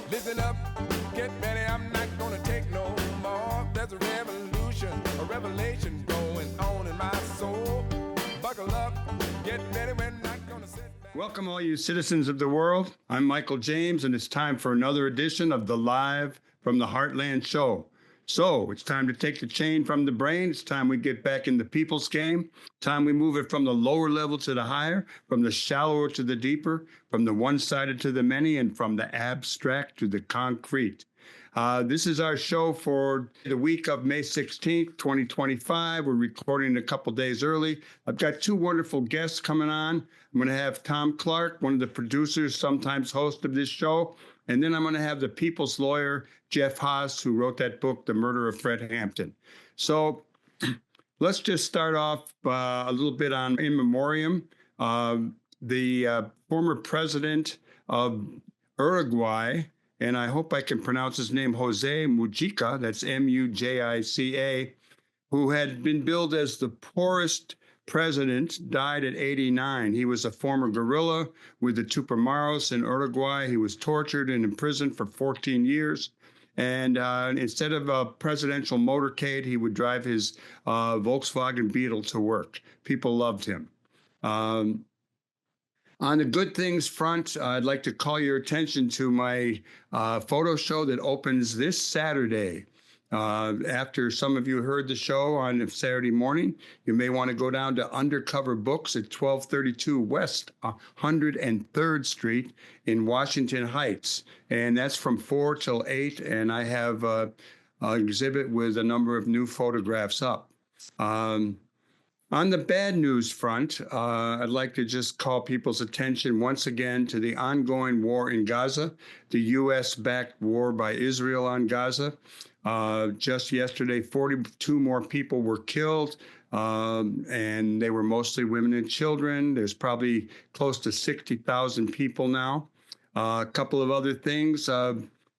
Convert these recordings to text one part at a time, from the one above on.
Listen up, get ready, I'm not gonna take no more. There's a revolution, a revelation going on in my soul. Buckle up, get ready, we're not gonna sit back. Welcome all you citizens of the world. I'm Michael James, and it's time for another edition of the Live from the Heartland show. So it's time to take the chain from the brain. It's time we get back in the people's game. Time we move it from the lower level to the higher, from the shallower to the deeper, from the one-sided to the many, and from the abstract to the concrete. This is our show for the week of May 16th, 2025. We're recording a couple days early. I've got two wonderful guests coming on. I'm going to have Thom Clark, one of the producers, sometimes host of this show. And then I'm going to have the people's lawyer, Jeff Haas, who wrote that book, The Murder of Fred Hampton. So let's just start off a little bit on in memoriam. The former president of Uruguay, and I hope I can pronounce his name, Jose Mujica, that's Mujica, who had been billed as the poorest president, died at 89. He was a former guerrilla with the Tupamaros in Uruguay. He was tortured and imprisoned for 14 years. And instead of a presidential motorcade, he would drive his Volkswagen Beetle to work. People loved him. On the good things front, I'd like to call your attention to my photo show that opens this Saturday. After some of you heard the show on Saturday morning, you may want to go down to Undercover Books at 1232 West 103rd Street in Washington Heights. And that's from 4 till 8. And I have an exhibit with a number of new photographs up. On the bad news front, I'd like to just call people's attention once again to the ongoing war in Gaza, the U.S.-backed war by Israel on Gaza. Just yesterday, 42 more people were killed, and they were mostly women and children. There's probably close to 60,000 people now. A couple of other things.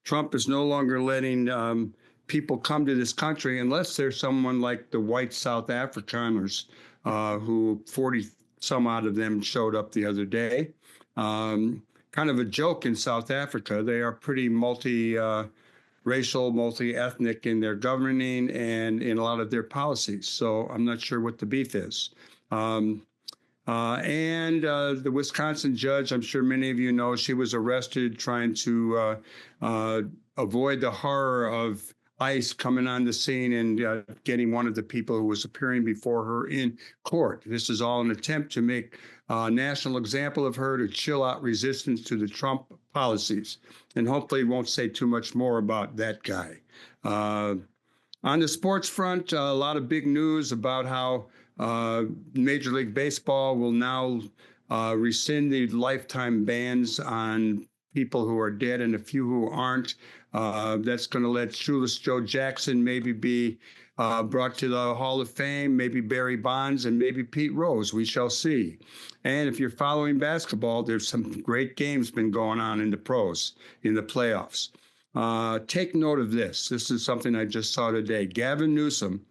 Trump is no longer letting people come to this country unless there's someone like the white South Afrikaners, who 40 some odd of them showed up the other day. Kind of a joke in South Africa. They are pretty multi-racial, multi-ethnic in their governing and in a lot of their policies. So I'm not sure what the beef is. And the Wisconsin judge, I'm sure many of you know, she was arrested trying to avoid the horror of ICE coming on the scene and getting one of the people who was appearing before her in court. This is all an attempt to make a national example of her, to chill out resistance to the Trump policies. And hopefully won't say too much more about that guy. On the sports front, a lot of big news about how Major League Baseball will now rescind the lifetime bans on people who are dead and a few who aren't. That's going to let Shoeless Joe Jackson maybe be brought to the Hall of Fame, maybe Barry Bonds, and maybe Pete Rose. We shall see. And if you're following basketball, there's some great games been going on in the pros, in the playoffs. Take note of this. This is something I just saw today. Gavin Newsom,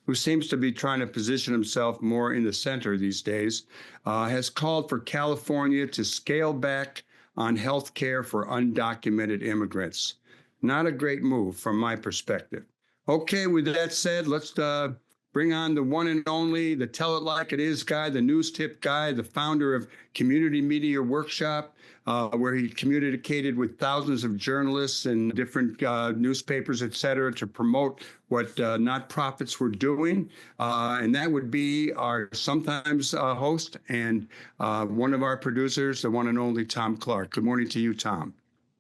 who seems to be trying to position himself more in the center these days, has called for California to scale back on health care for undocumented immigrants. Not a great move from my perspective. Okay, with that said, let's bring on the one and only, the Tell It Like It Is guy, the news tip guy, the founder of Community Media Workshop, where he communicated with thousands of journalists and different newspapers, et cetera, to promote what nonprofits were doing. And that would be our sometimes host and one of our producers, the one and only Thom Clark. Good morning to you, Thom.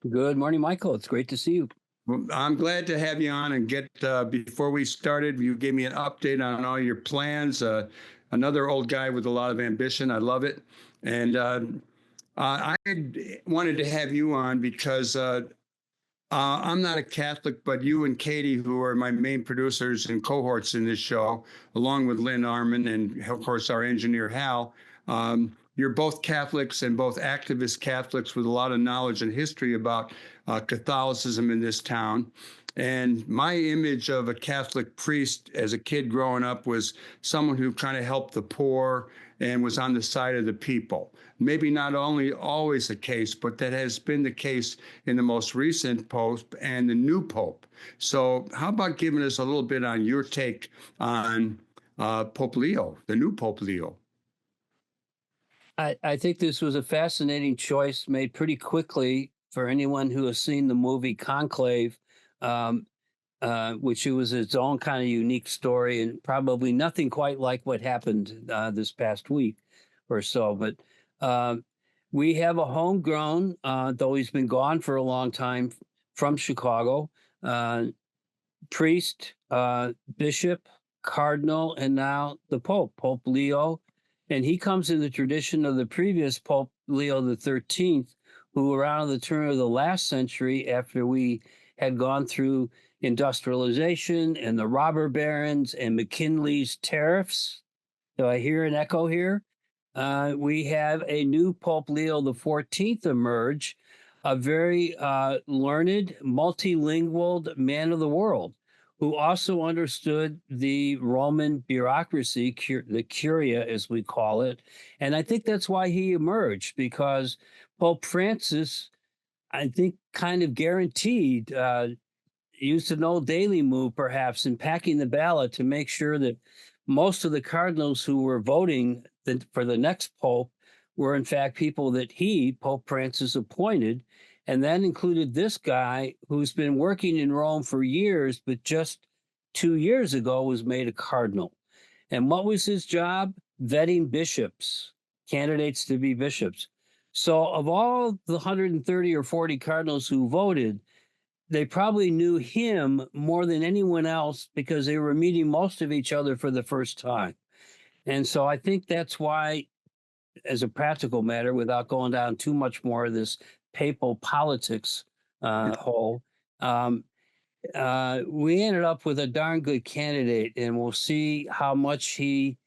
Good morning, Michael. It's great to see you. Well, I'm glad to have you on and get, before we started, you gave me an update on all your plans. Another old guy with a lot of ambition. I love it. And I wanted to have you on because I'm not a Catholic, but you and Katie, who are my main producers and cohorts in this show, along with Lynn Arman and, of course, our engineer, Hal, you're both Catholics and both activist Catholics with a lot of knowledge and history about Catholicism in this town. And my image of a Catholic priest as a kid growing up was someone who kind of helped the poor and was on the side of the people. Maybe not only always the case, but that has been the case in the most recent pope and the new pope. So, how about giving us a little bit on your take on Pope Leo, the new Pope Leo? I think this was a fascinating choice made pretty quickly for anyone who has seen the movie Conclave, um, which it was its own kind of unique story and probably nothing quite like what happened this past week or so. But we have a homegrown, though he's been gone for a long time, from Chicago, uh, priest, bishop, cardinal, and now the Pope, Pope Leo. And he comes in the tradition of the previous Pope Leo the 13th, who around the turn of the last century, after we had gone through industrialization and the robber barons and McKinley's tariffs. Do I hear an echo here? We have a new Pope Leo the 14th emerge, a very learned, multilingual man of the world who also understood the Roman bureaucracy, the curia, as we call it. And I think that's why he emerged, because Pope Francis, I think, kind of guaranteed, used an old daily move, perhaps, in packing the ballot to make sure that most of the cardinals who were voting for the next pope were, in fact, people that he, Pope Francis, appointed. And that included this guy who's been working in Rome for years, but just 2 years ago was made a cardinal. And what was his job? Vetting bishops, candidates to be bishops. So of all the 130 or 40 cardinals who voted, they probably knew him more than anyone else because they were meeting most of each other for the first time. And so I think that's why, as a practical matter, without going down too much more of this papal politics hole, we ended up with a darn good candidate, and we'll see how much he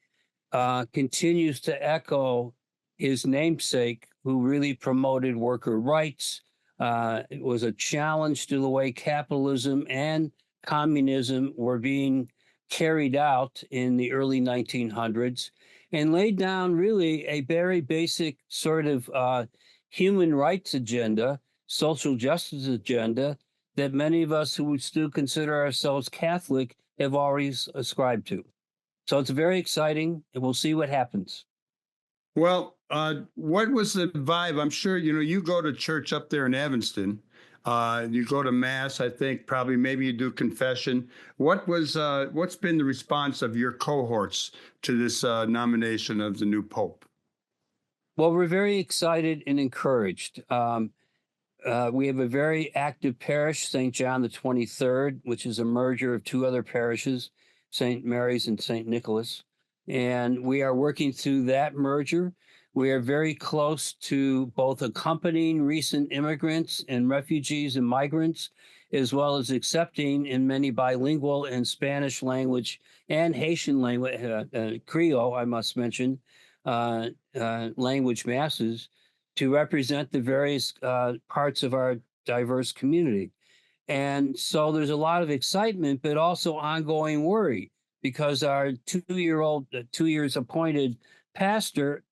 continues to echo his namesake, who really promoted worker rights. It was a challenge to the way capitalism and communism were being carried out in the early 1900s, and laid down really a very basic sort of human rights agenda, social justice agenda that many of us who would still consider ourselves Catholic have always ascribed to. So it's very exciting, and we'll see what happens. Well, what was the vibe? I'm sure, you go to church up there in Evanston. You go to mass, I think, probably maybe you do confession. What's been the response of your cohorts to this nomination of the new pope? Well, we're very excited and encouraged. We have a very active parish, St. John the 23rd, which is a merger of two other parishes, St. Mary's and St. Nicholas. And we are working through that merger. We are very close to both accompanying recent immigrants and refugees and migrants, as well as accepting in many bilingual and Spanish language and Haitian language, Creole, I must mention, language masses to represent the various parts of our diverse community. And so there's a lot of excitement, but also ongoing worry, because our 2 years appointed pastor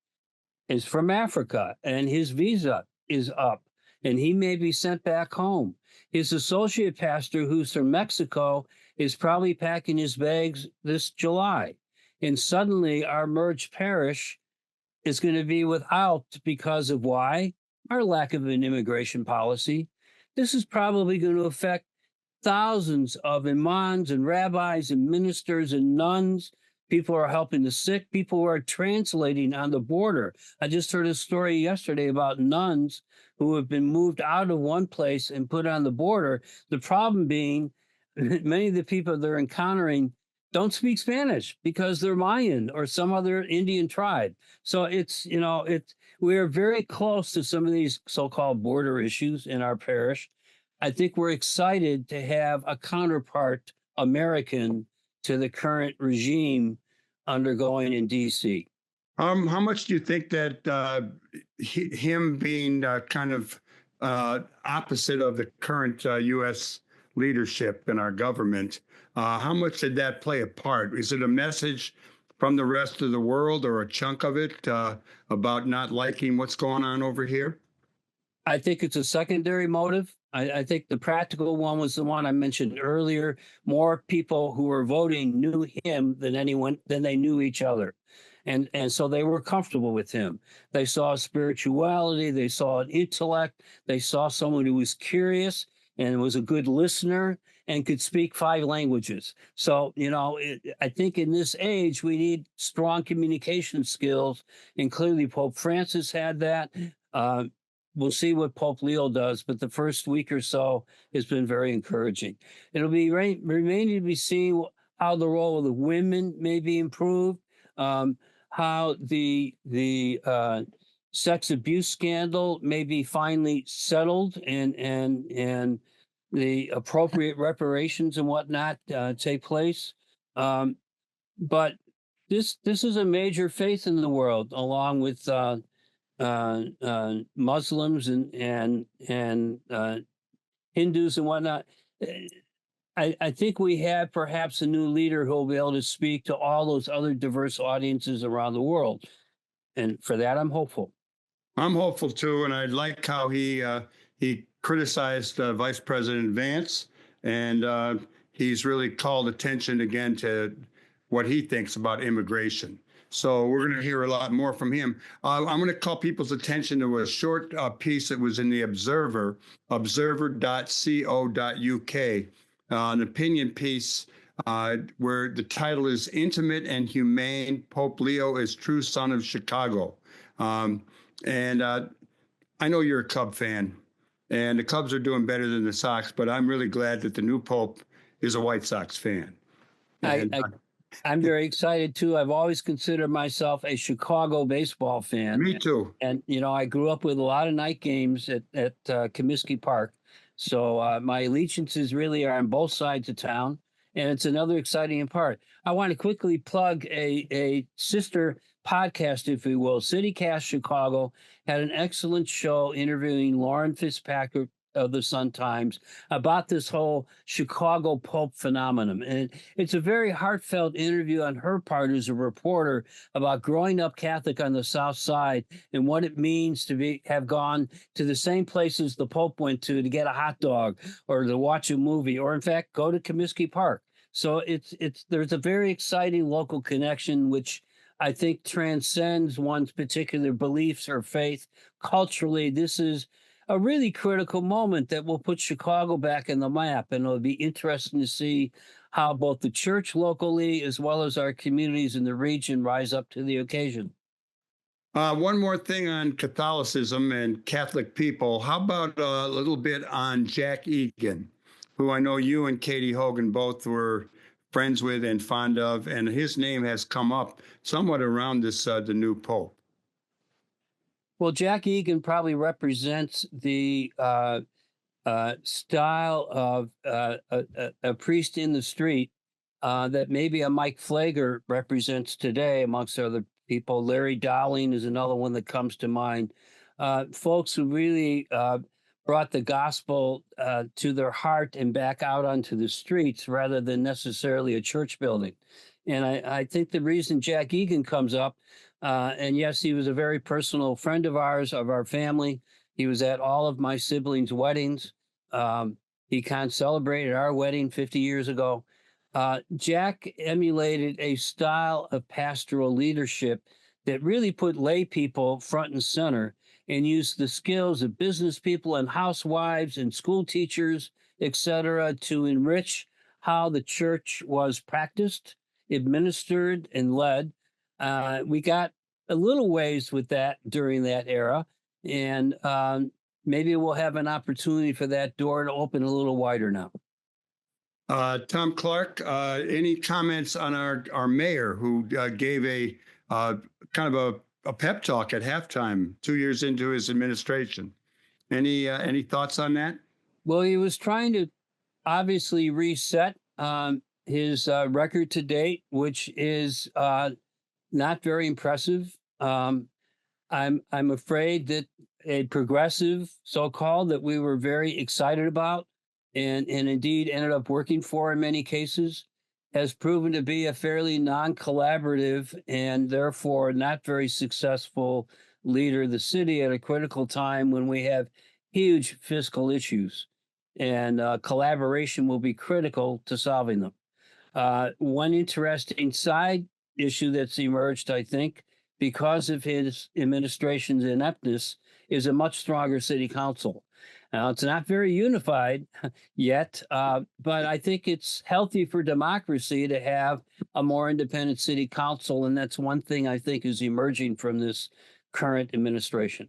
is from Africa, and his visa is up, and he may be sent back home. His associate pastor, who's from Mexico, is probably packing his bags this July. And suddenly our merged parish is going to be without, because of why? Our lack of an immigration policy. This is probably going to affect thousands of imams and rabbis and ministers and nuns. People are helping the sick. People who are translating on the border. I just heard a story yesterday about nuns who have been moved out of one place and put on the border. The problem being many of the people they're encountering don't speak Spanish because they're Mayan or some other Indian tribe. So we are very close to some of these so-called border issues in our parish. I think we're excited to have a counterpart American to the current regime undergoing in D.C. How much do you think that him being kind of opposite of the current U.S. leadership in our government. How much did that play a part? Is it a message from the rest of the world or a chunk of it about not liking what's going on over here? I think it's a secondary motive. I think the practical one was the one I mentioned earlier. More people who were voting knew him than they knew each other. And so they were comfortable with him. They saw spirituality, they saw an intellect, they saw someone who was curious and was a good listener and could speak 5 languages. So, I think in this age, we need strong communication skills. And clearly Pope Francis had that. We'll see what Pope Leo does, but the first week or so has been very encouraging. It'll be remaining to be seen how the role of the women may be improved, how the sex abuse scandal may be finally settled, and the appropriate reparations and whatnot take place. But this is a major faith in the world, along with Muslims and Hindus and whatnot. I think we have perhaps a new leader who will be able to speak to all those other diverse audiences around the world. And for that, I'm hopeful. I'm hopeful too, and I like how he criticized Vice President Vance, and he's really called attention again to what he thinks about immigration. So we're going to hear a lot more from him. I'm going to call people's attention to a short piece that was in the Observer, observer.co.uk, an opinion piece where the title is Intimate and Humane, Pope Leo is True Son of Chicago. And I know you're a Cub fan, and the Cubs are doing better than the Sox, but I'm really glad that the new Pope is a White Sox fan. I'm very excited too. I've always considered myself a Chicago baseball fan. Me too. And I grew up with a lot of night games at Comiskey Park. So my allegiances really are on both sides of town, and it's another exciting part. I want to quickly plug a sister podcast, if we will. CityCast Chicago had an excellent show interviewing Lauren Fitzpatrick of the Sun-Times about this whole Chicago Pope phenomenon. And it's a very heartfelt interview on her part as a reporter about growing up Catholic on the South Side and what it means to have gone to the same places the Pope went to get a hot dog or to watch a movie, or in fact, go to Comiskey Park. So there's a very exciting local connection, which I think transcends one's particular beliefs or faith. Culturally, this is a really critical moment that will put Chicago back in the map, and it'll be interesting to see how both the church locally as well as our communities in the region rise up to the occasion. One more thing on Catholicism and Catholic people. How about a little bit on Jack Egan, who I know you and Katie Hogan both were friends with and fond of, and his name has come up somewhat around this the new Pope. Well, Jack Egan probably represents the style of a priest in the street that maybe a Mike Flager represents today, amongst other people. Larry Dowling is another one that comes to mind. Folks who really brought the gospel to their heart and back out onto the streets rather than necessarily a church building. And I think the reason Jack Egan comes up, and yes, he was a very personal friend of ours, of our family. He was at all of my siblings' weddings. He celebrated our wedding 50 years ago. Jack emulated a style of pastoral leadership that really put lay people front and center and used the skills of business people and housewives and school teachers, etc., to enrich how the church was practiced, administered, and led. We got a little ways with that during that era, and maybe we'll have an opportunity for that door to open a little wider now. Tom Clark, any comments on our mayor who gave a kind of a pep talk at halftime 2 years into his administration? Any thoughts on that? Well, he was trying to obviously reset his record to date, which is not very impressive. I'm afraid that a progressive, so-called, that we were very excited about, and indeed ended up working for in many cases, has proven to be a fairly non-collaborative and therefore not very successful leader of the city at a critical time when we have huge fiscal issues. And collaboration will be critical to solving them. One interesting side issue that's emerged, I think, because of his administration's ineptness, is a much stronger city council. Now, it's not very unified yet, but I think it's healthy for democracy to have a more independent city council. And that's one thing I think is emerging from this current administration.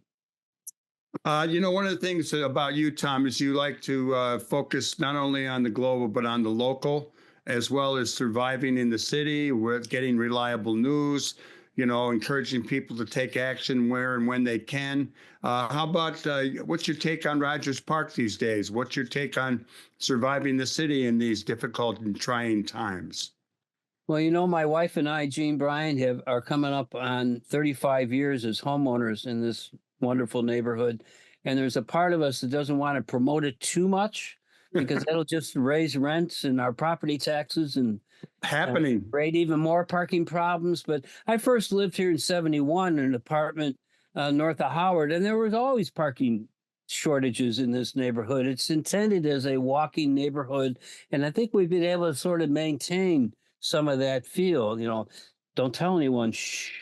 One of the things about you, Thom, is you like to focus not only on the global, but on the local, as well as surviving in the city, with getting reliable news, encouraging people to take action where and when they can. How about what's your take on Rogers Park these days? What's your take on surviving the city in these difficult and trying times? Well, my wife and I, Jean Bryan, are coming up on 35 years as homeowners in this wonderful neighborhood. And there's a part of us that doesn't want to promote it too much because that'll just raise rents and our property taxes and create even more parking problems. But I first lived here in 1971 in an apartment north of Howard, and there was always parking shortages in this neighborhood. It's intended as a walking neighborhood, and I think we've been able to sort of maintain some of that feel. Don't tell anyone, shh,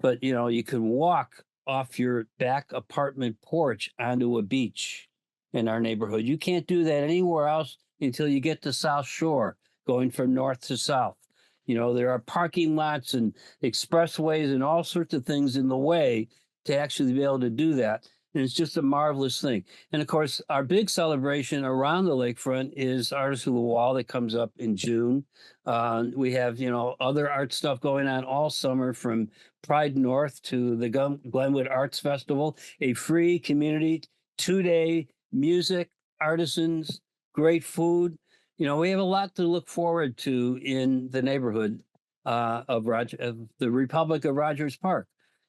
but you can walk off your back apartment porch onto a beach in our neighborhood. You can't do that anywhere else until you get to South Shore, going from north to south. There are parking lots and expressways and all sorts of things in the way to actually be able to do that. And it's just a marvelous thing. And of course, our big celebration around the lakefront is Artists of the Wall that comes up in June. We have, other art stuff going on all summer, from Pride North to the Glenwood Arts Festival, a free community, 2-day music, artisans, great food. We have a lot to look forward to in the neighborhood of the Republic of Rogers Park.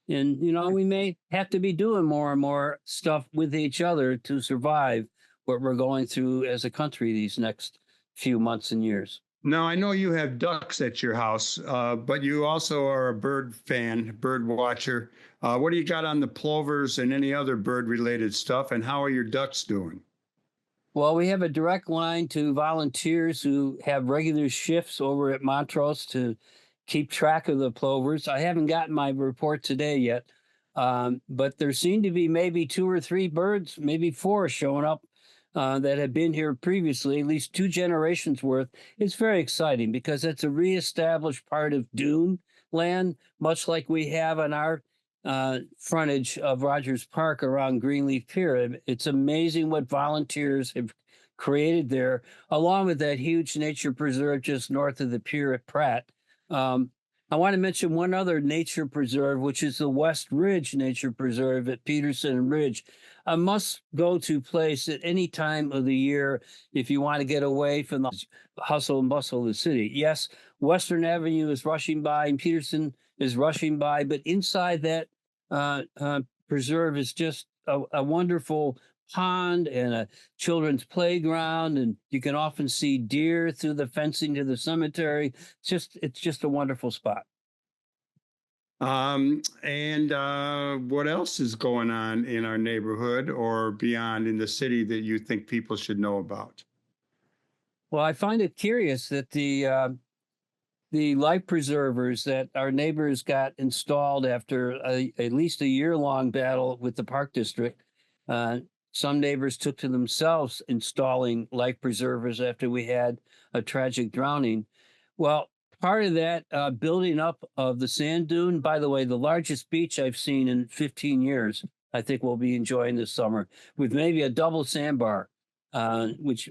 And, we may have to be doing more and more stuff with each other to survive what we're going through as a country these next few months and years. Now, I know you have ducks at your house, but you also are a bird fan, bird watcher. What do you got on the plovers and any other bird-related stuff, and how are your ducks doing? Well, we have a direct line to volunteers who have regular shifts over at Montrose to keep track of the plovers. I haven't gotten my report today yet, but there seem to be maybe 2 or 3 birds, maybe 4 showing up that have been here previously, at least 2 generations worth. It's very exciting because it's a reestablished part of dune land, much like we have on our frontage of Rogers Park around Greenleaf Pier. It's amazing what volunteers have created there, along with that huge nature preserve just north of the pier at Pratt. I want to mention one other nature preserve, which is the West Ridge Nature Preserve at Peterson and Ridge. A must-go-to place at any time of the year if you want to get away from the hustle and bustle of the city. Yes, Western Avenue is rushing by and Peterson is rushing by, but inside that preserve is just a wonderful pond and a children's playground, and you can often see deer through the fencing to the cemetery. It's just a wonderful spot. And what else is going on in our neighborhood or beyond in the city that you think people should know about? Well, I find it curious that the life preservers that our neighbors got installed after at least a year-long battle with the Park District. Some neighbors took to themselves installing life preservers after we had a tragic drowning. Well, part of that building up of the sand dune, by the way, the largest beach I've seen in 15 years, I think we'll be enjoying this summer, with maybe a double sandbar, which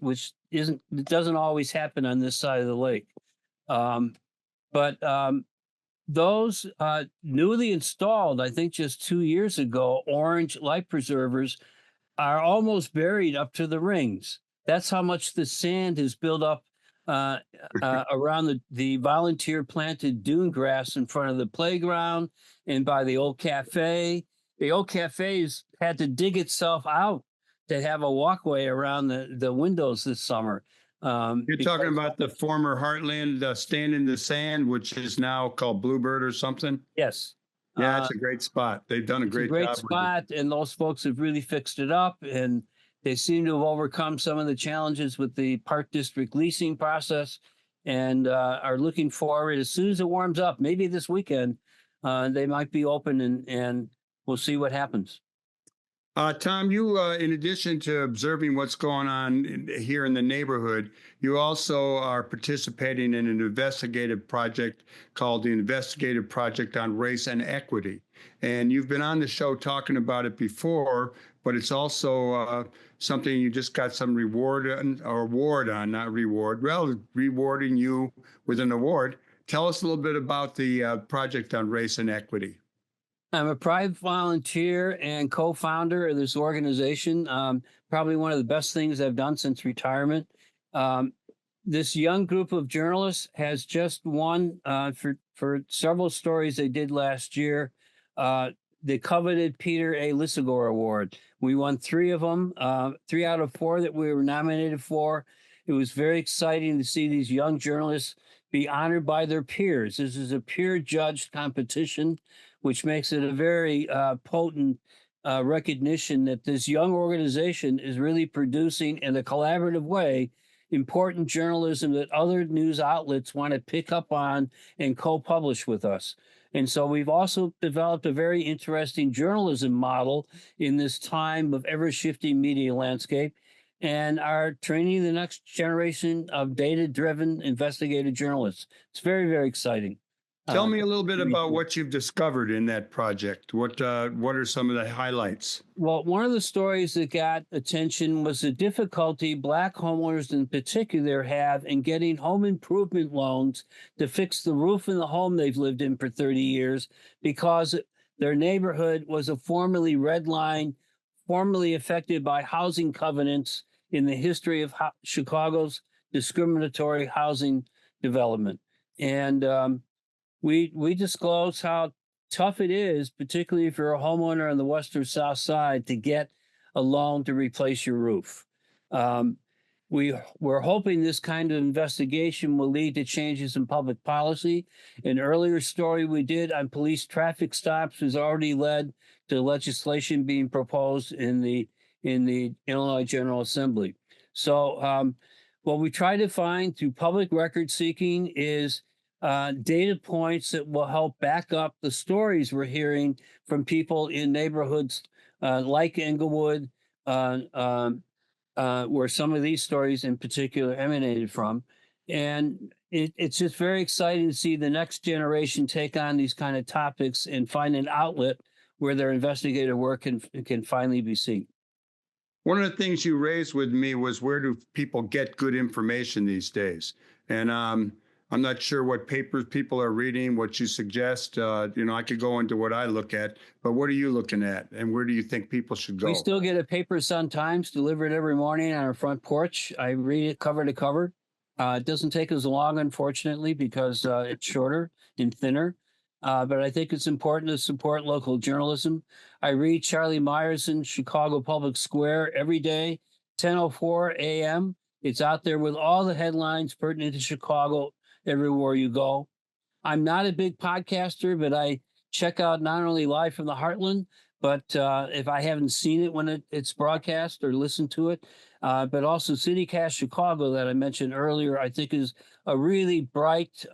doesn't always happen on this side of the lake. But those newly installed, I think just 2 years ago, orange life preservers are almost buried up to the rings. That's how much the sand has built up around the volunteer planted dune grass in front of the playground and by the old cafe. The old cafe's had to dig itself out to have a walkway around the windows this summer. You're talking about the former Heartland Stand in the Sand, which is now called Bluebird or something? Yes. Yeah, it's a great spot. They've done a It's a great great job. spot, and those folks have really fixed it up, and they seem to have overcome some of the challenges with the park district leasing process, and are looking forward as soon as it warms up, maybe this weekend, they might be open, and we'll see what happens. Thom, you, in addition to observing what's going on here in the neighborhood, you also are participating in an investigative project called the Investigative Project on Race and Equity. And you've been on the show talking about it before, but it's also something you just got some rewarding you with an award. Tell us a little bit about the project on race and equity. I'm a private volunteer and co-founder of this organization. Probably one of the best things I've done since retirement. This young group of journalists has just won for several stories they did last year, the coveted Peter A. Lisagor Award. We won 3 of them, 3 out of 4 that we were nominated for. It was very exciting to see these young journalists be honored by their peers. This is a peer-judged competition, which makes it a very potent recognition that this young organization is really producing in a collaborative way important journalism that other news outlets want to pick up on and co-publish with us. And so we've also developed a very interesting journalism model in this time of ever-shifting media landscape, and are training the next generation of data-driven investigative journalists. It's very, very exciting. Tell me a little bit about what you've discovered in that project. What are some of the highlights? Well, one of the stories that got attention was the difficulty Black homeowners in particular have in getting home improvement loans to fix the roof in the home they've lived in for 30 years because their neighborhood was a formerly red line, formerly affected by housing covenants in the history of Chicago's discriminatory housing development. And we disclose how tough it is, particularly if you're a homeowner on the west or south side, to get a loan to replace your roof. We're hoping this kind of investigation will lead to changes in public policy. An earlier story we did on police traffic stops has already led to legislation being proposed in the Illinois General Assembly. So what we try to find through public record seeking is data points that will help back up the stories we're hearing from people in neighborhoods like Englewood, where some of these stories in particular emanated from. And it's just very exciting to see the next generation take on these kind of topics and find an outlet where their investigative work can finally be seen. One of the things you raised with me was, where do people get good information these days? And I'm not sure what papers people are reading, what you suggest. I could go into what I look at, but what are you looking at, and where do you think people should go? We still get a paper Sun-Times delivered every morning on our front porch. I read it cover to cover. It doesn't take as long, unfortunately, because it's shorter and thinner. But I think it's important to support local journalism. I read Charlie Myerson's Chicago Public Square every day, 10:04 a.m. It's out there with all the headlines pertinent to Chicago everywhere you go. I'm not a big podcaster, but I check out not only Live from the Heartland, but if I haven't seen it when it's broadcast, or listened to it, but also CityCast Chicago that I mentioned earlier, I think is a really bright,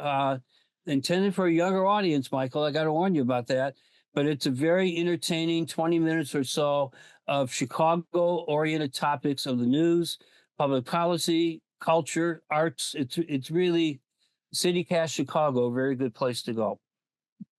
intended for a younger audience, Michael. I got to warn you about that. But it's a very entertaining 20 minutes or so of Chicago-oriented topics of the news, public policy, culture, arts. It's really CityCast Chicago, a very good place to go.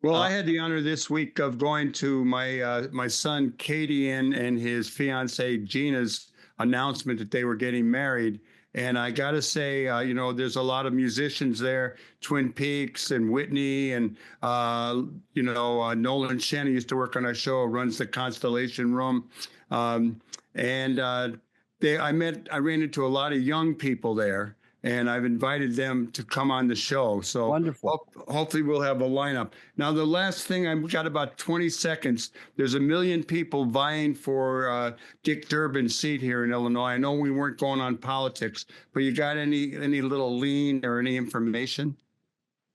Well, I had the honor this week of going to my son Cadian and his fiancee Gina's announcement that they were getting married. And I got to say, there's a lot of musicians there, Twin Peaks and Whitney, and, Nolan Shannon used to work on our show, runs the Constellation Room. I ran into a lot of young people there. and I've invited them to come on the show. So Wonderful. hopefully we'll have a lineup. Now, the last thing, I've got about 20 seconds. There's 1 million people vying for Dick Durbin's seat here in Illinois. I know we weren't going on politics, but you got any little lean or any information?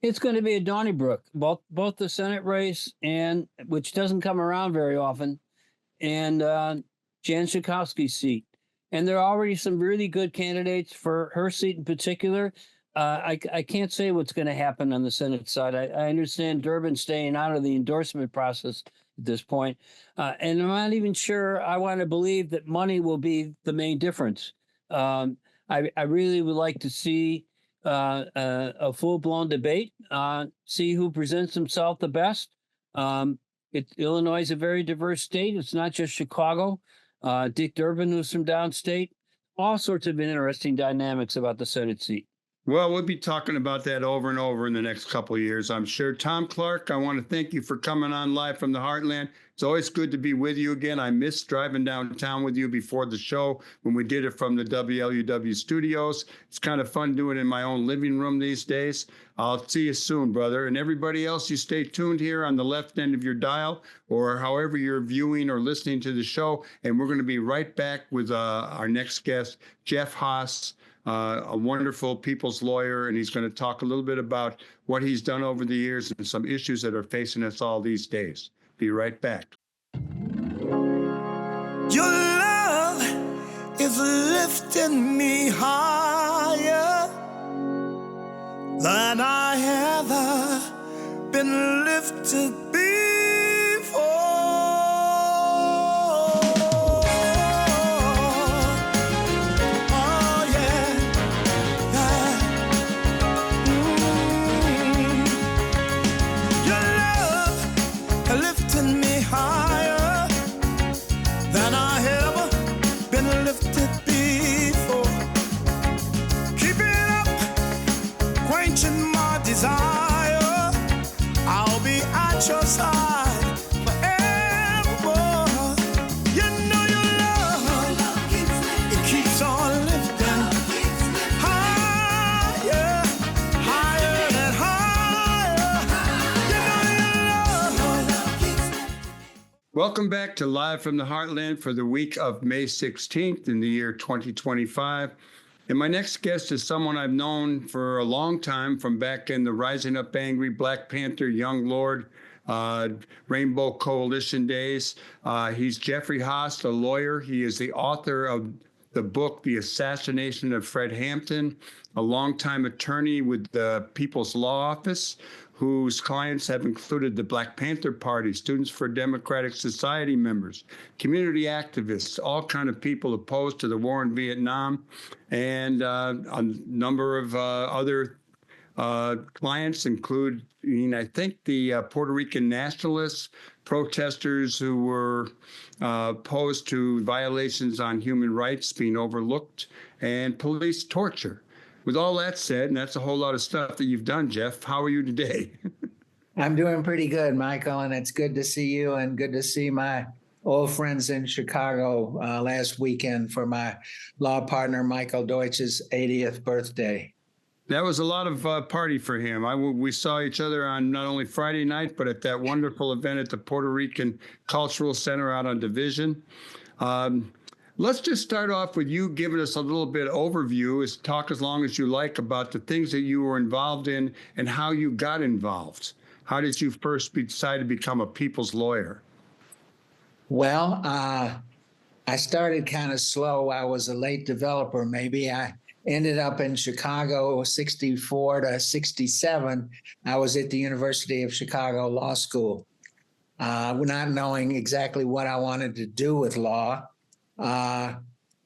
It's going to be a Donnybrook, both the Senate race, and which doesn't come around very often, and Jan Schakowsky's seat. And there are already some really good candidates for her seat in particular. I can't say what's going to happen on the Senate side. I understand Durbin staying out of the endorsement process at this point. And I'm not even sure I want to believe that money will be the main difference. I really would like to see a full-blown debate, see who presents himself the best. Illinois is a very diverse state. It's not just Chicago. Dick Durbin, who's from downstate. All sorts of interesting dynamics about the Senate seat. Well, we'll be talking about that over and over in the next couple of years, I'm sure. Thom Clark, I want to thank you for coming on live from the Heartland. It's always good to be with you again. I missed driving downtown with you before the show when we did it from the WLUW studios. It's kind of fun doing it in my own living room these days. I'll see you soon, brother. And everybody else, you stay tuned here on the left end of your dial or however you're viewing or listening to the show. And we're going to be right back with our next guest, Jeff Haas. A wonderful people's lawyer, and he's going to talk a little bit about what he's done over the years and some issues that are facing us all these days. Be right back. Your love is lifting me higher than I ever been lifted before. Desire, I'll be at your side forevermore. You know your love it keeps on lifting higher, higher and higher. You know your love. Welcome back to Live from the Heartland for the week of May 16th in the year 2025. And my next guest is someone I've known for a long time from back in the Rising Up Angry, Black Panther, Young Lord, Rainbow Coalition days. He's Jeffrey Haas, a lawyer. He is the author of the book, The Assassination of Fred Hampton, a longtime attorney with the People's Law Office, whose clients have included the Black Panther Party, Students for Democratic Society members, community activists, all kind of people opposed to the war in Vietnam, and a number of other clients, including, I think, the Puerto Rican nationalists, protesters who were opposed to violations on human rights being overlooked, and police torture. With all that said, and that's a whole lot of stuff that you've done, Jeff, how are you today? I'm doing pretty good, Michael, and it's good to see you and good to see my old friends in Chicago last weekend for my law partner, Michael Deutsch's 80th birthday. That was a lot of party for him. We saw each other on not only Friday night, but at that wonderful event at the Puerto Rican Cultural Center out on Division. Let's just start off with you giving us a little bit of overview, talk as long as you like about the things that you were involved in and how you got involved. How did you first decide to become a people's lawyer? Well, I started kind of slow. I was a late developer. Maybe I ended up in Chicago 64 to 67. I was at the University of Chicago Law School, not knowing exactly what I wanted to do with law.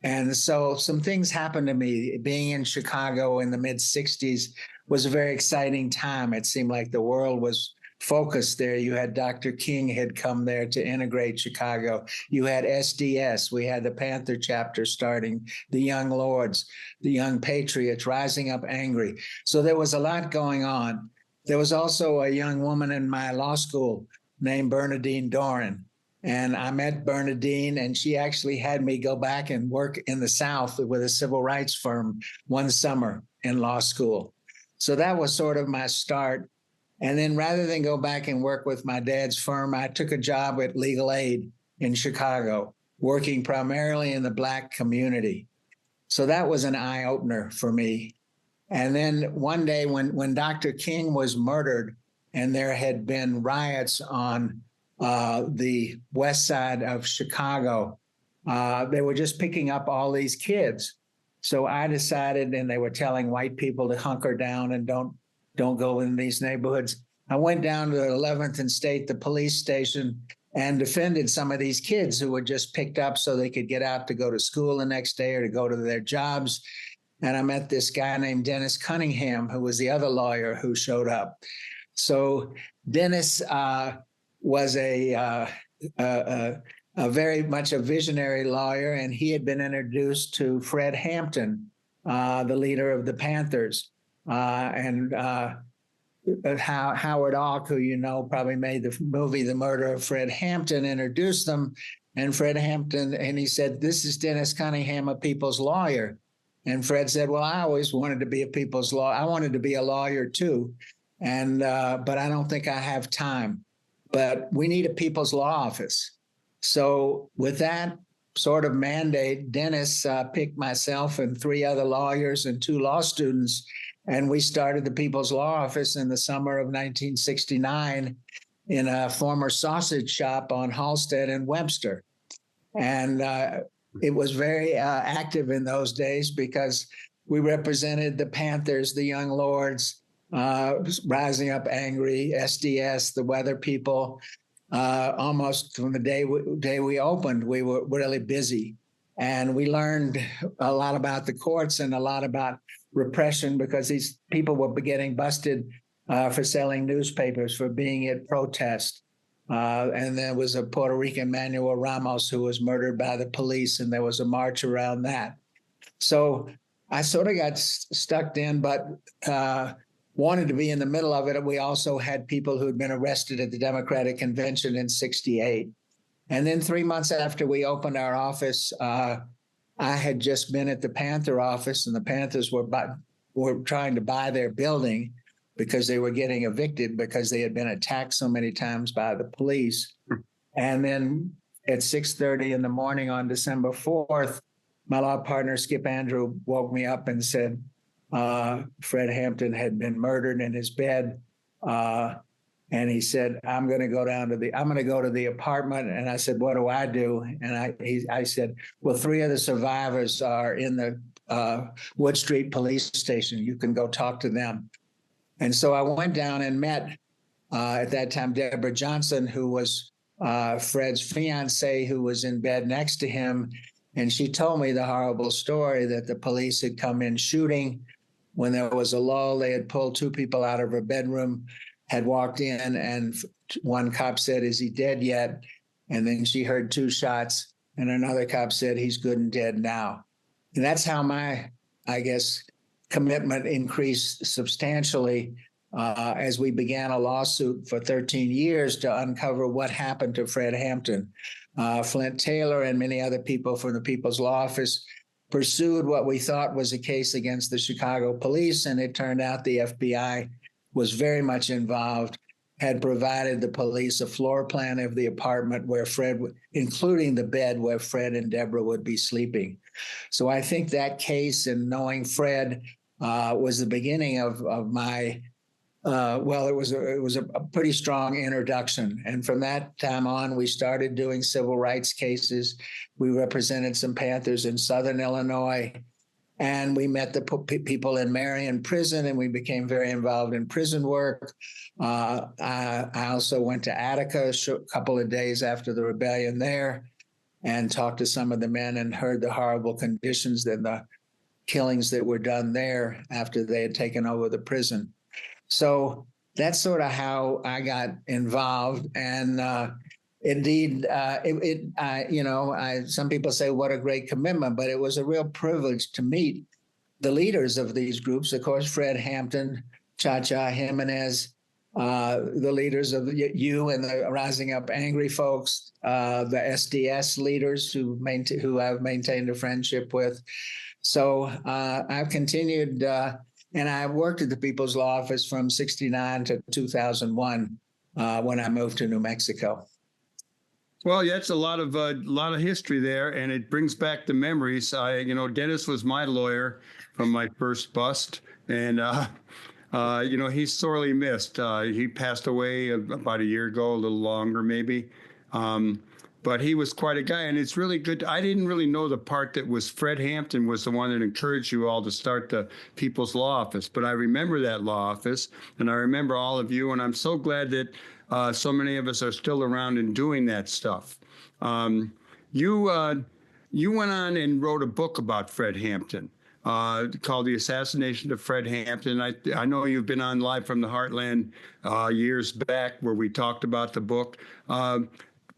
And so some things happened to me. Being in Chicago in the mid-60s was a very exciting time. It seemed like the world was focused there. You had Dr. King had come there to integrate Chicago. You had SDS. We had the Panther chapter starting, the Young Lords, the Young Patriots, Rising Up Angry. So there was a lot going on. There was also a young woman in my law school named Bernadine Dorin. And I met Bernadine, and she actually had me go back and work in the South with a civil rights firm one summer in law school. So that was sort of my start. And then rather than go back and work with my dad's firm, I took a job at Legal Aid in Chicago, working primarily in the Black community. So that was an eye-opener for me. And then one day when Dr. King was murdered and there had been riots on the west side of Chicago, they were just picking up all these kids. So I decided, and they were telling white people to hunker down and don't go in these neighborhoods. I went down to 11th and State, the police station, and defended some of these kids who were just picked up so they could get out to go to school the next day or to go to their jobs. And I met this guy named Dennis Cunningham, who was the other lawyer who showed up. So Dennis was a very much a visionary lawyer, and he had been introduced to Fred Hampton, the leader of the Panthers, and Howard Hawks, who you know probably made the movie The Murder of Fred Hampton, introduced them. And Fred Hampton, and he said, "This is Dennis Cunningham, a people's lawyer." And Fred said, "Well, I always wanted to be a people's lawyer. I wanted to be a lawyer too, and but I don't think I have time. But we need a people's law office." So with that sort of mandate, Dennis picked myself and 3 other lawyers and 2 law students, and we started the People's Law Office in the summer of 1969 in a former sausage shop on Halsted and Webster. And it was very active in those days because we represented the Panthers, the Young Lords, Rising Up Angry, SDS, the Weather People. Almost from the day we opened, we were really busy. And we learned a lot about the courts and a lot about repression because these people were getting busted for selling newspapers, for being at protest. And there was a Puerto Rican, Manuel Ramos, who was murdered by the police, and there was a march around that. So I sort of got stuck in, but wanted to be in the middle of it. We also had people who had been arrested at the Democratic Convention in '68. And then 3 months after we opened our office, I had just been at the Panther office, and the Panthers were trying to buy their building because they were getting evicted because they had been attacked so many times by the police. And then at 6:30 in the morning on December 4th, my law partner, Skip Andrew, woke me up and said Fred Hampton had been murdered in his bed. And he said, I'm going to go to the apartment. And I said, what do I do? And I said, well, 3 of the survivors are in the Wood Street police station. You can go talk to them. And so I went down and met, at that time, Deborah Johnson, who was Fred's fiance, who was in bed next to him. And she told me the horrible story that the police had come in shooting. When there was a lull, they had pulled 2 people out of her bedroom, had walked in, and one cop said, is he dead yet? And then she heard 2 shots, and another cop said, he's good and dead now. And that's how my, I guess, commitment increased substantially as we began a lawsuit for 13 years to uncover what happened to Fred Hampton. Flint Taylor and many other people from the People's Law Office pursued what we thought was a case against the Chicago police, and it turned out the FBI was very much involved, had provided the police a floor plan of the apartment where Fred, including the bed where Fred and Deborah would be sleeping. So I think that case and knowing Fred was the beginning of my, it was a pretty strong introduction. And from that time on, we started doing civil rights cases. We represented some Panthers in Southern Illinois. And we met the people in Marion prison, and we became very involved in prison work. I also went to Attica a couple of days after the rebellion there and talked to some of the men and heard the horrible conditions and the killings that were done there after they had taken over the prison. So that's sort of how I got involved. And indeed, some people say what a great commitment, but it was a real privilege to meet the leaders of these groups. Of course, Fred Hampton, Cha-Cha Jimenez, the leaders of you and the Rising Up Angry folks, the SDS leaders who I've maintained a friendship with. So I've continued, and I worked at the People's Law Office from '69 to 2001 when I moved to New Mexico. Well, yeah, it's a lot of history there, and it brings back the memories. Dennis was my lawyer from my first bust, and he's sorely missed. He passed away about a year ago, a little longer maybe. But he was quite a guy, and it's really good. I didn't really know the part that was Fred Hampton was the one that encouraged you all to start the People's Law Office. But I remember that law office, and I remember all of you, and I'm so glad that so many of us are still around and doing that stuff. You went on and wrote a book about Fred Hampton called The Assassination of Fred Hampton. I know you've been on Live from the Heartland years back where we talked about the book.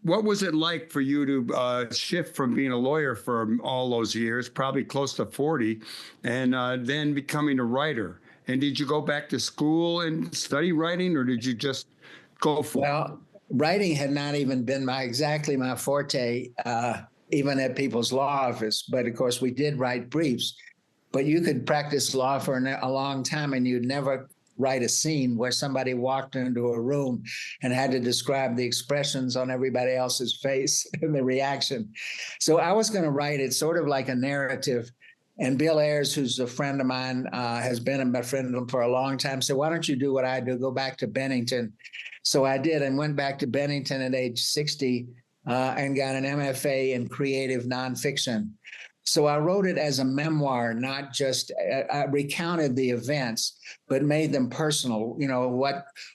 What was it like for you to shift from being a lawyer for all those years, probably close to 40, and then becoming a writer? And did you go back to school and study writing, or did you just go for it? Well, writing had not even been exactly my forte, even at People's Law Office. But of course, we did write briefs. But you could practice law for a long time, and you'd never write a scene where somebody walked into a room and had to describe the expressions on everybody else's face and the reaction. So I was going to write it sort of like a narrative. And Bill Ayers, who's a friend of mine, has been a friend for a long time, said, why don't you do what I do, go back to Bennington? So I did, and went back to Bennington at age 60 and got an MFA in creative nonfiction. So I wrote it as a memoir, not just, I recounted the events, but made them personal.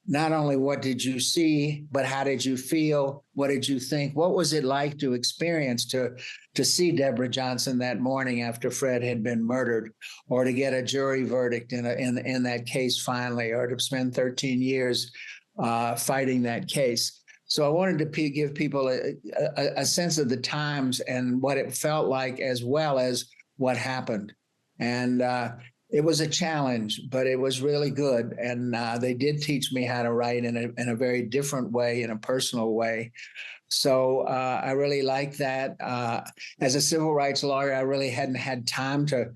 Not only what did you see, but how did you feel? What did you think? What was it like to experience, to see Deborah Johnson that morning after Fred had been murdered, or to get a jury verdict in that case finally, or to spend 13 years fighting that case? So I wanted to give people a sense of the times and what it felt like, as well as what happened. And it was a challenge, but it was really good. And they did teach me how to write in a very different way, in a personal way. So I really like that. As a civil rights lawyer, I really hadn't had time to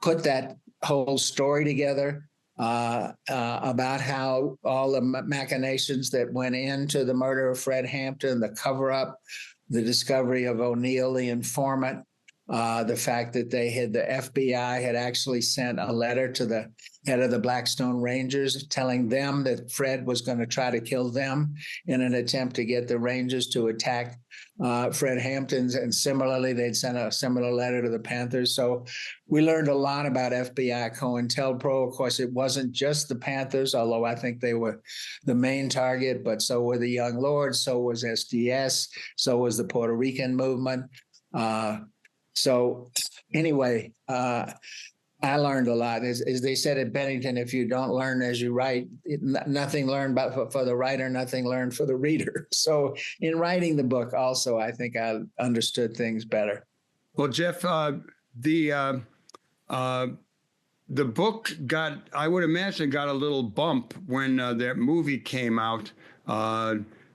put that whole story together. About how all the machinations that went into the murder of Fred Hampton, the cover-up, the discovery of O'Neill, the informant, the fact that the FBI had actually sent a letter to the head of the Blackstone Rangers telling them that Fred was going to try to kill them in an attempt to get the Rangers to attack Fred Hampton's. And similarly, they'd sent a similar letter to the Panthers. So we learned a lot about FBI COINTELPRO. Of course, it wasn't just the Panthers, although I think they were the main target, but so were the Young Lords, so was SDS, so was the Puerto Rican movement. So anyway, I learned a lot. As they said at Bennington, if you don't learn as you write, nothing learned for the writer, nothing learned for the reader. So in writing the book also, I think I understood things better. Well, Jeff, the book I would imagine, got a little bump when that movie came out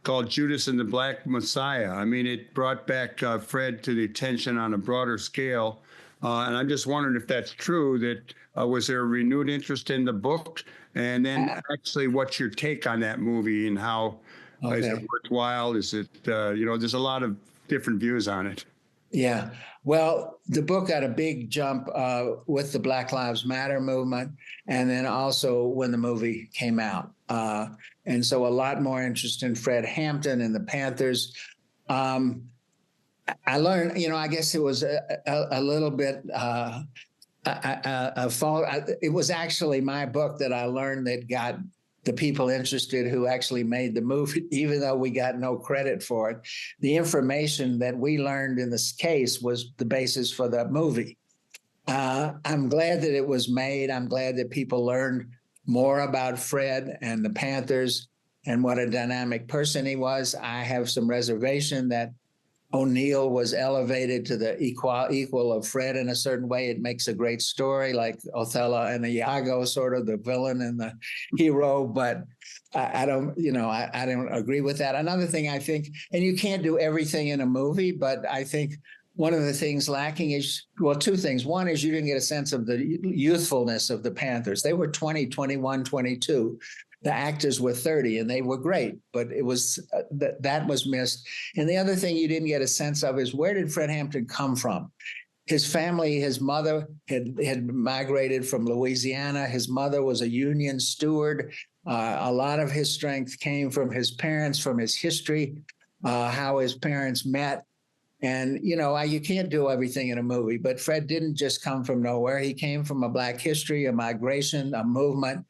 called Judas and the Black Messiah. I mean, it brought back Fred to the attention on a broader scale. And I'm just wondering if that's true, that was there a renewed interest in the book? And then actually, what's your take on that movie, and how is it worthwhile? Is it, there's a lot of different views on it. Yeah. Well, the book got a big jump with the Black Lives Matter movement, and then also when the movie came out. And so a lot more interest in Fred Hampton and the Panthers. I learned, I guess it was a little bit a fault. It was actually my book that I learned that got the people interested who actually made the movie, even though we got no credit for it. The information that we learned in this case was the basis for the movie. I'm glad that it was made. I'm glad that people learned more about Fred and the Panthers and what a dynamic person he was. I have some reservation that O'Neill was elevated to the equal of Fred in a certain way. It makes a great story, like Othello and Iago, sort of the villain and the hero. But I don't, I don't agree with that. Another thing I think, and you can't do everything in a movie, but I think one of the things lacking is, well, two things. One is you didn't get a sense of the youthfulness of the Panthers. They were 20, 21, 22. The actors were 30 and they were great, but it was that was missed. And the other thing you didn't get a sense of is, where did Fred Hampton come from? His family, his mother had migrated from Louisiana. His mother was a Union steward. A lot of his strength came from his parents, from his history, how his parents met. And, you can't do everything in a movie, but Fred didn't just come from nowhere. He came from a Black history, a migration, a movement.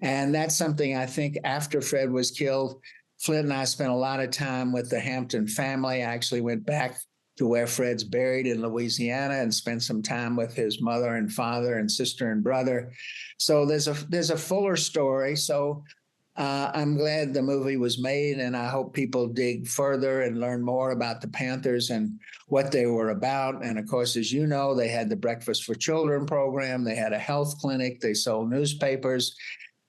And that's something I think after Fred was killed, Flint and I spent a lot of time with the Hampton family. I actually went back to where Fred's buried in Louisiana and spent some time with his mother and father and sister and brother. So there's a fuller story. So I'm glad the movie was made, and I hope people dig further and learn more about the Panthers and what they were about. And of course, as you know, they had the Breakfast for Children program. They had a health clinic. They sold newspapers.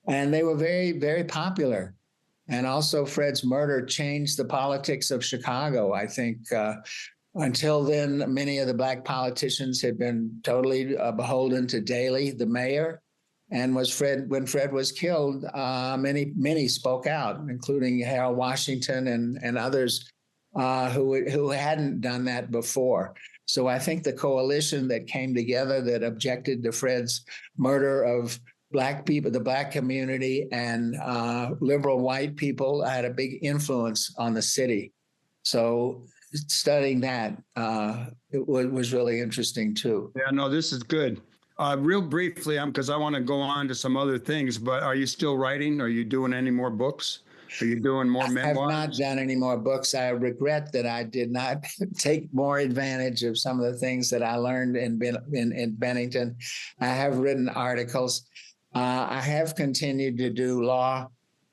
And they were very, very popular. And also, Fred's murder changed the politics of Chicago. I think until then, many of the Black politicians had been totally beholden to Daley, the mayor. And when Fred was killed, many spoke out, including Harold Washington and others who hadn't done that before. So I think the coalition that came together that objected to Fred's murder of Black people, the Black community, and liberal white people had a big influence on the city. So studying that, it was really interesting too. Yeah, no, this is good. Real briefly, because I want to go on to some other things, but are you still writing? Are you doing any more books? Are you doing more memoirs? I have not done any more books. I regret that I did not take more advantage of some of the things that I learned in Bennington. I have written articles. I have continued to do law.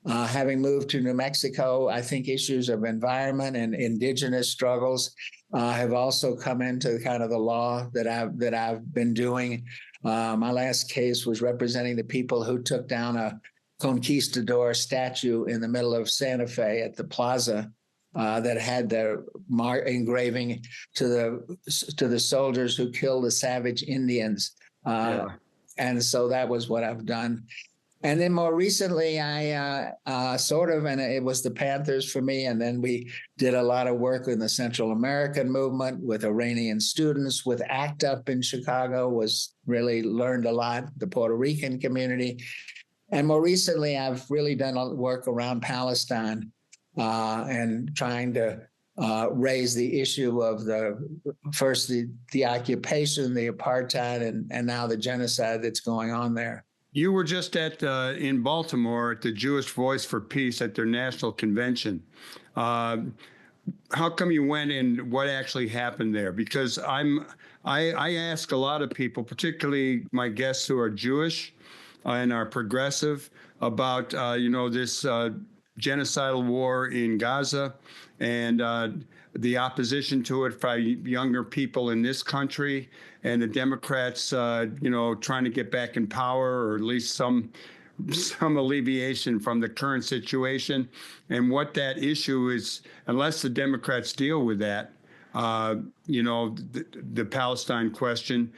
Having moved to New Mexico, I think issues of environment and indigenous struggles have also come into kind of the law that I've been doing. My last case was representing the people who took down a conquistador statue in the middle of Santa Fe at the plaza that had the engraving to the soldiers who killed the savage Indians. And so that was what I've done. And then more recently, I and it was the Panthers for me. And then we did a lot of work in the Central American movement with Iranian students, with ACT UP in Chicago, really learned a lot, the Puerto Rican community. And more recently, I've really done work around Palestine and trying to raise the issue of the occupation, the apartheid, and now the genocide that's going on there. You were just in Baltimore at the Jewish Voice for Peace at their national convention. How come you went, and what actually happened there? Because I ask a lot of people, particularly my guests who are Jewish and are progressive, about this genocidal war in Gaza and the opposition to it by younger people in this country, and the Democrats, trying to get back in power, or at least some alleviation from the current situation, and what that issue is. Unless the Democrats deal with that, the Palestine question,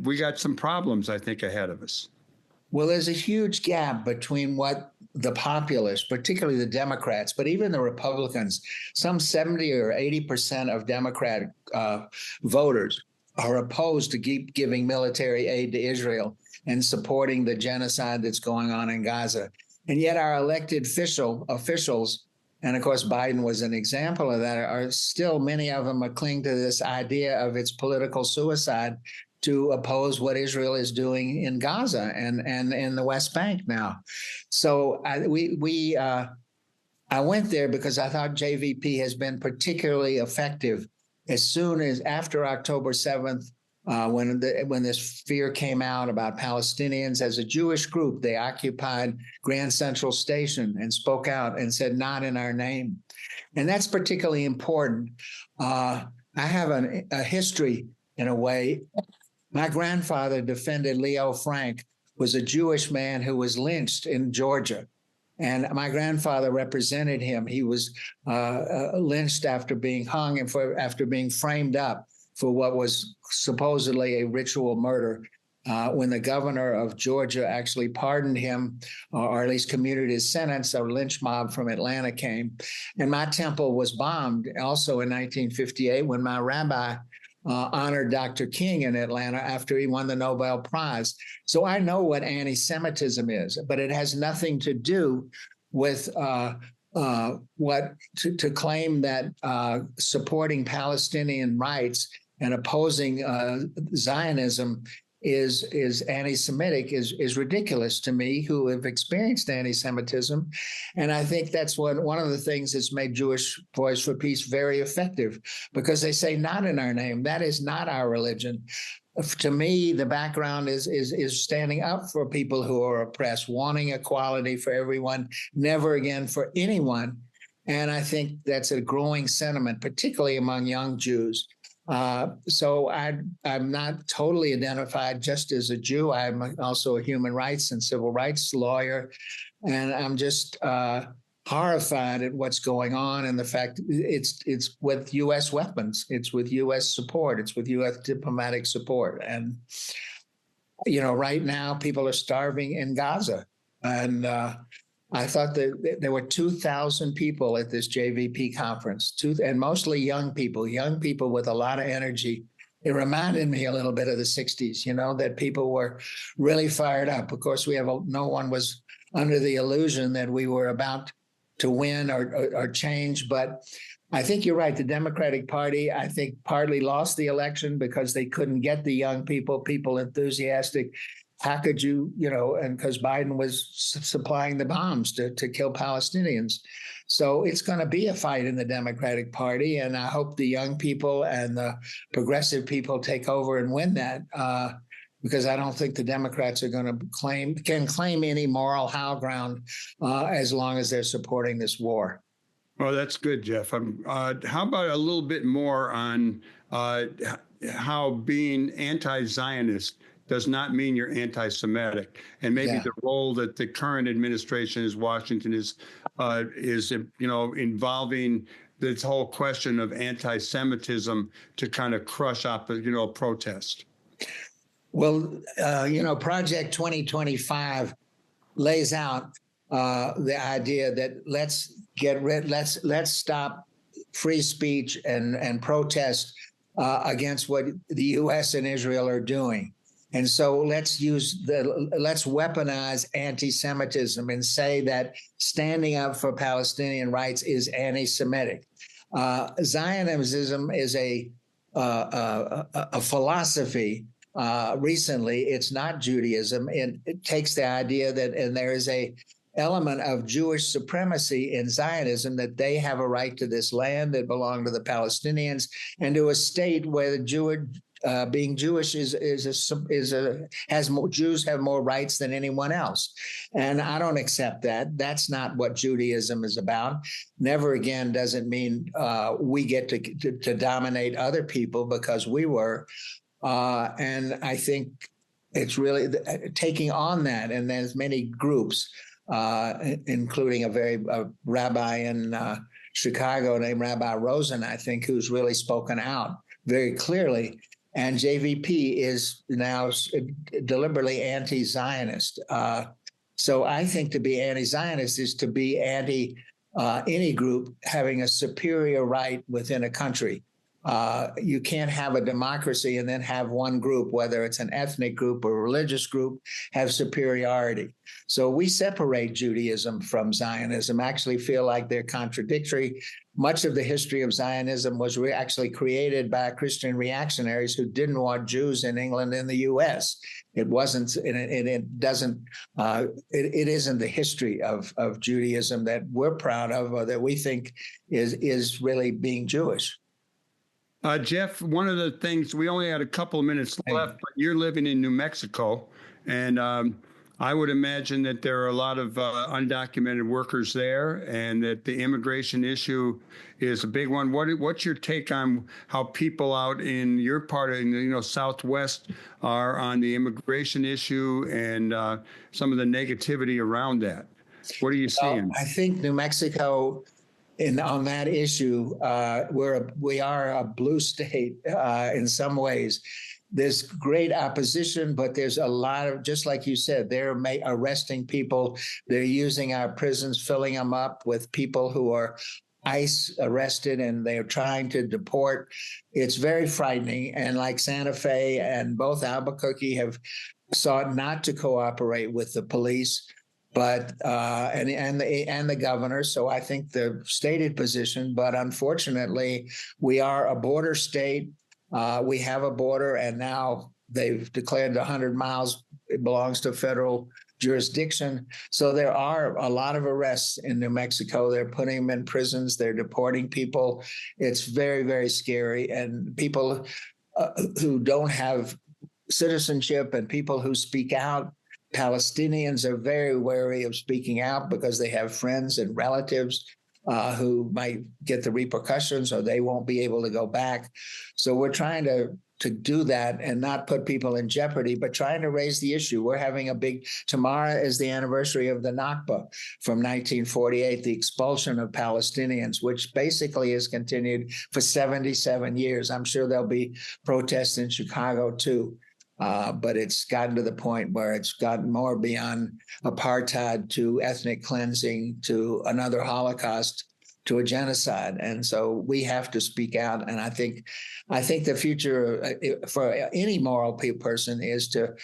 we got some problems, I think, ahead of us. Well, there's a huge gap between what the populace, particularly the Democrats, but even the Republicans, some 70 or 80% of Democratic voters are opposed to keep giving military aid to Israel and supporting the genocide that's going on in Gaza. And yet our elected officials, and of course Biden was an example of that, are still, many of them are clinging to this idea of it's political suicide to oppose what Israel is doing in Gaza and in the West Bank now. So I went there because I thought JVP has been particularly effective as soon as after October 7th, when this fear came out about Palestinians. As a Jewish group, they occupied Grand Central Station and spoke out and said, "Not in our name." And that's particularly important. I have a history, in a way. My grandfather defended Leo Frank, was a Jewish man who was lynched in Georgia. And my grandfather represented him. He was lynched after being hung and after being framed up for what was supposedly a ritual murder. When the governor of Georgia actually pardoned him, or at least commuted his sentence, a lynch mob from Atlanta came. And my temple was bombed also in 1958 when my rabbi honored Dr. King in Atlanta after he won the Nobel Prize. So I know what anti-Semitism is, but it has nothing to do with to claim that supporting Palestinian rights and opposing Zionism is anti-Semitic is ridiculous to me, who have experienced anti-Semitism. And I think that's one of the things that's made Jewish Voice for Peace very effective, because they say, not in our name. That is not our religion. To me, the background is standing up for people who are oppressed, wanting equality for everyone, never again for anyone. And I think that's a growing sentiment, particularly among young Jews. So I'm not totally identified just as a Jew. I'm also a human rights and civil rights lawyer, and I'm just horrified at what's going on and the fact it's with U.S. weapons, it's with U.S. support, it's with U.S. diplomatic support, and right now people are starving in Gaza, and I thought that there were 2,000 people at this JVP conference, and mostly young people with a lot of energy. It reminded me a little bit of the 60s, that people were really fired up. Of course, no one was under the illusion that we were about to win or change. But I think you're right. The Democratic Party, I think, partly lost the election because they couldn't get the young people enthusiastic. How could you, and because Biden was supplying the bombs to kill Palestinians. So it's going to be a fight in the Democratic Party. And I hope the young people and the progressive people take over and win that, because I don't think the Democrats are going to can claim any moral high ground as long as they're supporting this war. Well, that's good, Jeff. How about a little bit more on how being anti-Zionist does not mean you're anti-Semitic, and maybe the role that the current administration in Washington is involving this whole question of anti-Semitism to kind of crush up, protest. Well, Project 2025 lays out the idea that let's stop free speech and protest against what the U.S. and Israel are doing. And so let's weaponize anti-Semitism and say that standing up for Palestinian rights is anti-Semitic. Zionism is a philosophy. Recently, it's not Judaism. It takes the idea that, and there is a element of Jewish supremacy in Zionism, that they have a right to this land that belonged to the Palestinians and to a state where the being Jewish Jews have more rights than anyone else. And I don't accept that. That's not what Judaism is about. Never again does it mean we get to dominate other people because we were. And I think it's really taking on that. And there's many groups, including a rabbi in Chicago named Rabbi Rosen, I think, who's really spoken out very clearly. And JVP is now deliberately anti-Zionist. So I think to be anti-Zionist is to be anti any group having a superior right within a country. You can't have a democracy and then have one group, whether it's an ethnic group or a religious group, have superiority. So we separate Judaism from Zionism, actually feel like they're contradictory. Much of the history of Zionism was actually created by Christian reactionaries who didn't want Jews in England and the U.S. It wasn't, it isn't the history of Judaism that we're proud of or that we think is really being Jewish. Jeff, one of the things, we only had a couple of minutes left, but you're living in New Mexico, and I would imagine that there are a lot of undocumented workers there, and that the immigration issue is a big one. What's your take on how people out in your part of Southwest are on the immigration issue and some of the negativity around that? What are you seeing? I think New Mexico, on that issue, we are a blue state in some ways. There's great opposition, but there's a lot of, just like you said, they're arresting people. They're using our prisons, filling them up with people who are ICE arrested, and they're trying to deport. It's very frightening. And like Santa Fe and both Albuquerque have sought not to cooperate with the police, but and the governor. So I think the stated position, but unfortunately, we are a border state. We have a border, and now they've declared 100 miles belongs to federal jurisdiction. So there are a lot of arrests in New Mexico. They're putting them in prisons. They're deporting people. It's very, very scary. And people who don't have citizenship and people who speak out, Palestinians are very wary of speaking out because they have friends and relatives who might get the repercussions, or they won't be able to go back. So we're trying to do that and not put people in jeopardy, but trying to raise the issue. We're having tomorrow is the anniversary of the Nakba from 1948, the expulsion of Palestinians, which basically has continued for 77 years. I'm sure there'll be protests in Chicago too. But it's gotten to the point where it's gotten more beyond apartheid to ethnic cleansing to another Holocaust to a genocide. And so we have to speak out. And I think the future for any moral person is to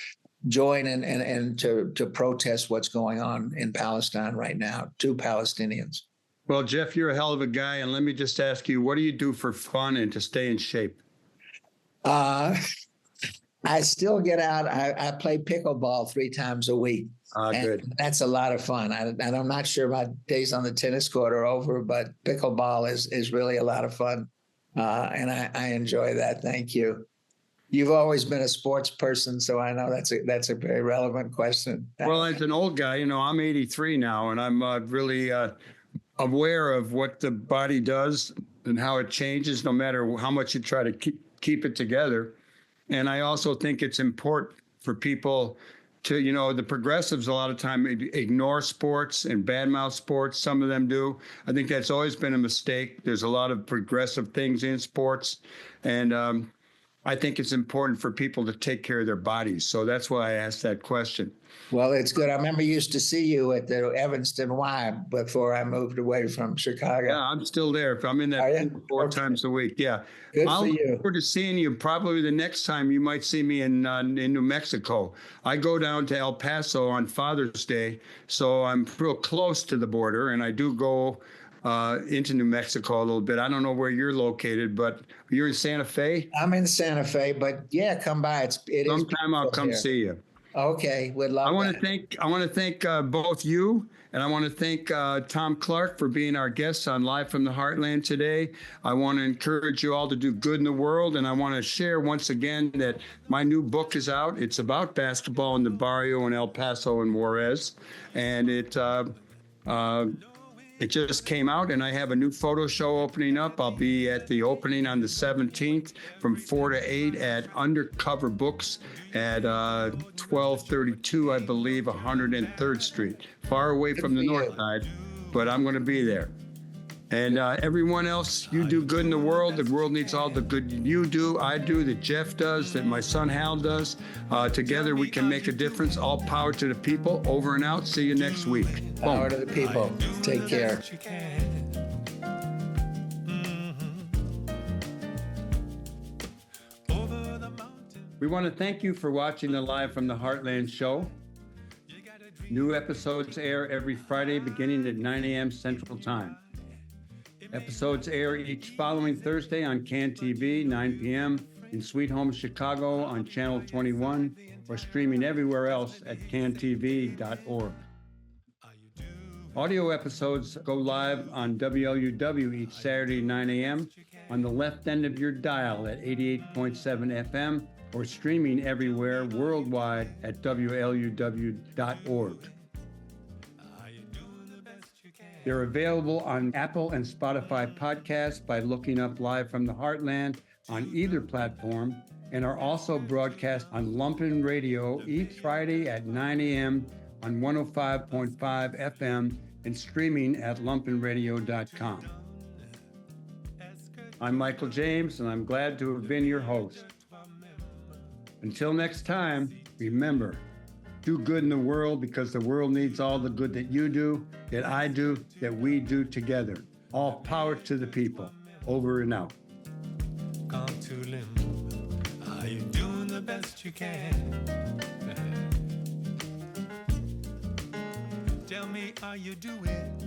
join and to protest what's going on in Palestine right now to Palestinians. Well, Jeff, you're a hell of a guy. And let me just ask you, what do you do for fun and to stay in shape? I still get out. I play pickleball 3 times a week. Good. That's a lot of fun. And I'm not sure my days on the tennis court are over, but pickleball is really a lot of fun. And I enjoy that. Thank you. You've always been a sports person, so I know that's a very relevant question. Well, as an old guy, I'm 83 now, and I'm really aware of what the body does and how it changes, no matter how much you try to keep it together. And I also think it's important for people to, the progressives a lot of time ignore sports and badmouth sports. Some of them do. I think that's always been a mistake. There's a lot of progressive things in sports. And I think it's important for people to take care of their bodies. So that's why I asked that question. Well, it's good. I remember used to see you at the Evanston Y before I moved away from Chicago. Yeah, I'm still there. I'm in that 4 times a week. Yeah. Good I'll for you. look forward to seeing you. Probably the next time you might see me in New Mexico. I go down to El Paso on Father's Day, so I'm real close to the border, and I do go into New Mexico a little bit. I don't know where you're located, but you're in Santa Fe? I'm in Santa Fe, but yeah, come by. Sometime I'll come see you. Okay, we'd love I want to thank both you, and I want to thank Thom Clark for being our guest on Live from the Heartland today. I want to encourage you all to do good in the world, and I want to share once again that my new book is out. It's about basketball in the barrio in El Paso and Juarez, and it just came out, and I have a new photo show opening up. I'll be at the opening on the 17th from 4 to 8 at Undercover Books at 1232, I believe, 103rd Street. Far away from the north side, but I'm going to be there. And everyone else, you do good in the world. The world needs all the good you do, I do, that Jeff does, that my son Hal does. Together we can make a difference. All power to the people. Over and out. See you next week. Power to the people. Take care. We want to thank you for watching the Live from the Heartland show. New episodes air every Friday beginning at 9 a.m. Central Time. Episodes air each following Thursday on CAN TV, 9 p.m. in Sweet Home Chicago on Channel 21, or streaming everywhere else at cantv.org. Audio episodes go live on WLUW each Saturday, 9 a.m. on the left end of your dial at 88.7 FM or streaming everywhere worldwide at WLUW.org. They're available on Apple and Spotify podcasts by looking up Live from the Heartland on either platform, and are also broadcast on Lumpen Radio each Friday at 9 a.m. on 105.5 FM and streaming at lumpenradio.com. I'm Michael James, and I'm glad to have been your host. Until next time, remember, do good in the world because the world needs all the good that you do, that I do, that we do together. All power to the people. Over and out. Come to limb. Are you doing the best you can? Tell me, are you doing